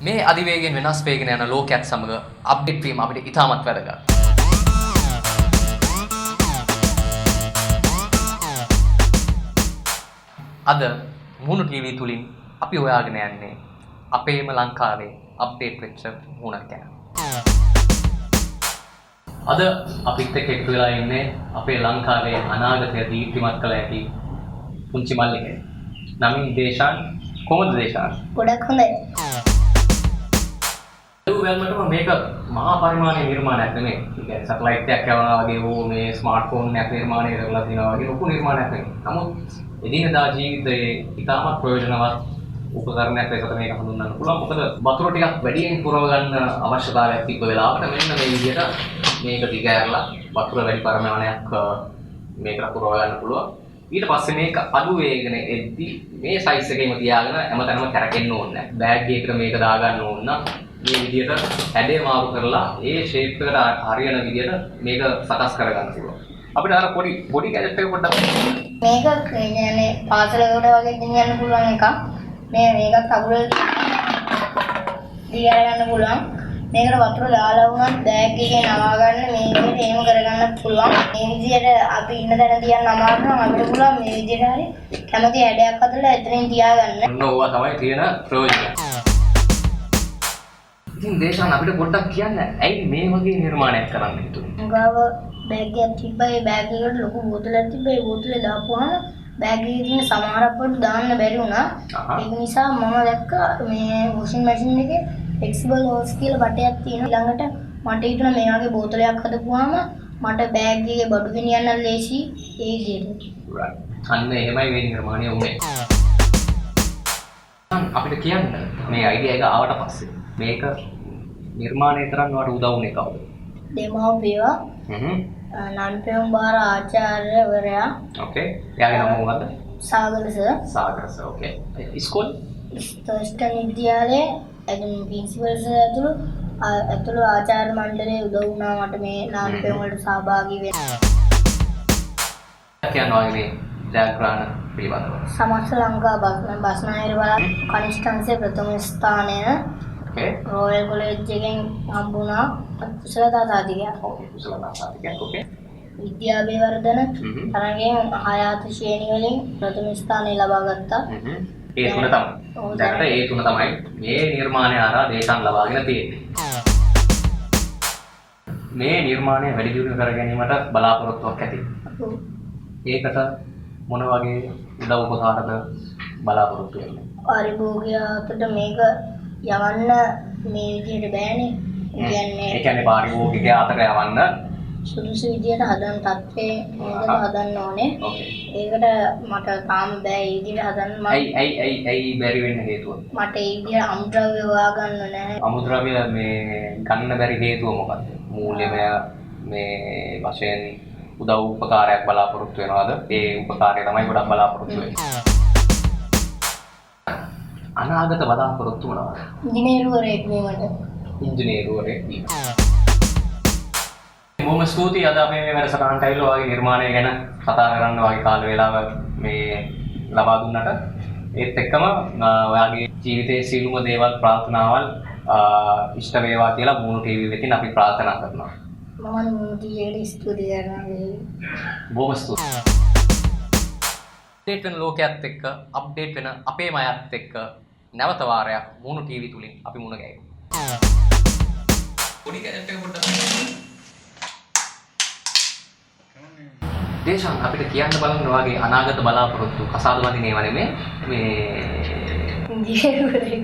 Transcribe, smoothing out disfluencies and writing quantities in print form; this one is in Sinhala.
මේ අධිවේගයෙන් වෙනස් වේගෙන යන ලෝකයක් සමග අප්ඩේට් වීම අපිට ඉතාමත් වැදගත්. අද මුණු ටීවී තුලින් අපි හොයාගෙන යන්නේ අපේම ලංකාවේ අප්ඩේට් වෙච්ච මුණක් ගැන. අද අපිත් එක්ක එකතු වෙලා ඉන්නේ අපේ ලංකාවේ අනාගතය දීප්තිමත් කළ හැකි පුංචි මල්ලිකේ. නමින් දේශාන් කොහොමද දේශාන්? ගොඩක් හොඳයි. ඒවලටම මේක මහා පරිමාණයේ නිර්මාණයක් නෙමෙයි. ඒ කියන්නේ සැටලයිට් එකක් යවනවා වගේ හෝ මේ ස්මාර්ට්ෆෝන් එකක් නිර්මාණය කරලා තියෙනවා වගේ ලොකු නිර්මාණයක් නෙමෙයි. නමුත් එදිනෙදා ජීවිතයේ ඉතාමත් ප්‍රයෝජනවත් උපකරණයක් ලෙසට මේක හඳුන්වන්න පුළුවන්. මොකද වතුර ටිකක් වැඩියෙන් පුරව ගන්න අවශ්‍යතාවයක් තිබ්බ වෙලාවට මෙන්න මේ විදිහට මේක දිගහැරලා වතුර වැඩි පරිමාණයක් මේකට පුරව ගන්න පුළුවන්. ඊට පස්සේ මේක අඩු වේගන එද්දි මේ සයිස් එකේම තියාගෙන හැමතැනම කැරකෙන්න ඕනේ නැහැ. බෑග් එකකට මේක දාගන්න ඕන නම් මේ විදිහට හැඩය මාරු කරලා ඒ ෂේප් එකට හරියන විදිහට මේක සකස් කරගන්න පුළුවන්. අපිට අර පොඩි ගැජට් එක පොඩ්ඩක් මේක කියන්නේ පාසලකට වගේ ගෙනියන්න පුළුවන් එකක්. මේකත් අගුල දිගට ගන්න පුළුවන්. මේකට වතුර දාලා වුණත් බෑග් එකේ නවා ගන්න මේකට එහෙම කරගන්නත් පුළුවන්. මේ විදිහට අපි ඉන්න තැන තියන්න අමාරු නම් අපිට පුළුවන් මේ විදිහට හරි කැමති හැඩයක් හදලා එතනින් තියාගන්න. ඕවා තමයි තියෙන ප්‍රයෝජන. ඉතින් දේශාන් අපිට පොඩ්ඩක් කියන්න ඇයි මේ වගේ නිර්මාණයක් කරන්න හිතුනේ? ගාව බෑග් එකක් තිබ්බයි බෑග් එකට ලොකු බෝතලයක් තිබ්බයි බෝතලේ දාපුවාම බෑග් එකේ තියෙන සමහරක් පොඩි දාන්න බැරි වුණා. ඒක නිසා මම දැක්කා මේ වොෂින් මැෂින් එකේ ෆ්ලෙක්සිබල් හෝස් කියලා බටයක් තියෙනවා. ඊළඟට මට හිතුණා මේ වගේ බෝතලයක් හදපුවාම මට බෑග් එකේ බඩු ගෙනියන්න ලේසි ඒ විදිහට. right. අන්න එහෙමයි මේ නිර්මාණය වුනේ. අපිට කියන්න මේ අයිඩියා එක ආවට පස්සේ මේක නිර්මාණය කරන්න වට උදව් වුණේ කවුද? දෙමව්පියෝ. නන්පෙම් බාර ආචාර්යවරයා. ඕකේ. එයාගේ නම මොකද්ද? සාගර සර්. සාගර සර්. ඕකේ. ඉස්කෝල? ස්ටර්ස්ටන් විද්‍යාලයේ ප්‍රින්සිපල් සර් ඇතුළු ආචාර්ය මණ්ඩලයේ උදව් වුණා මට මේ නන්පෙම් වලට සහභාගී වෙන්න. කියනවා මේ ජයග්‍රහණ පිළිබඳව. සමස්ත ලංකා බස්නාහිර වල කනිෂ්ඨ අංශයේ ප්‍රථම ස්ථානය රොයල් කොලෙජ් එකෙන් හම්බුණා කුසලතා සාධිකයක්. ඕකේ කුසලතා සාධිකයක්. ඕකේ. විද්‍යාභිවර්ධන තරගයෙන් හයාත ශ්‍රේණි වලින් ප්‍රථම ස්ථානය ලබා ගත්තා. ඒ තුන තමයි. දැනට ඒ තුන තමයි මේ නිර්මාණය හරහා දේශාන් ලබාගෙන තියෙන්නේ. මේ නිර්මාණය වැඩි දියුණු කර ගැනීමට බලාපොරොත්තුවක් ඇති. ඒකට මොන වගේ උදව් උපකාරද බලාපොරොත්තු වෙන්නේ? පරිභෝගිකයාට මේක යවන්න මේ විදිහට බෑනේ. ඒ කියන්නේ පාරිභෝගිකයා අතට යවන්න සුදුසු විදිහට හදන තත්ත්වේ මේක හදන්න ඕනේ. ඕකේ. ඒකට මට තාම බෑ ඒ විදිහට හදන්න. ඇයි බැරි වෙන්න හේතුව? මට ඒ විදිහට අමුද්‍රව්‍ය හොයාගන්න නැහැ. අමුද්‍රව්‍ය මේ ගන්න බැරි හේතුව මොකක්ද? මූල්‍යමය මේ වශයෙන් උදව් උපකාරයක් බලාපොරොත්තු වෙනවද? ඒ උපකාරය තමයි ගොඩක් බලාපොරොත්තු වෙන්නේ. අනාගත බලාපොරොත්තු මොනවද? ඉංජිනේරුවරයෙක් වීමට. ඉංජිනේරුවරයෙක් වීම. බොහොම ස්තුතියි අද අපි මේ වැඩසටහනට ඇවිල්ලා වගේ නිර්මාණය ගැන කතා කරන්න වගේ කාල වේලාව මේ ලබා දුන්නට ඒත් එක්කම ඔයාගේ ජීවිතයේ සියලුම දේවල් ප්‍රාර්ථනාවල් ඉෂ්ට වේවා කියලා මුණු ටීවී එකකින් අපි ප්‍රාර්ථනා කරනවා. මම මුණු ටීවී එකට ස්තුති කරනවා. බොහොම ස්තුතියි. අප්ඩේට් වෙන ලෝකයේත් එක්ක අප්ඩේට් වෙන අපේම අයත් එක්ක නැවත වාරයක් මුණු ටීවී තුලින් අපි මුණ ගැහෙමු. පොඩි ගැජට් එක පොඩ්ඩක් දේශාන් අපිට කියන්න බලන්න වගේ අනාගත බලාපොරොත්තු කසාද වදින ඒවා නෙමෙයි මේ ඉංජිනේරුවරයෙක්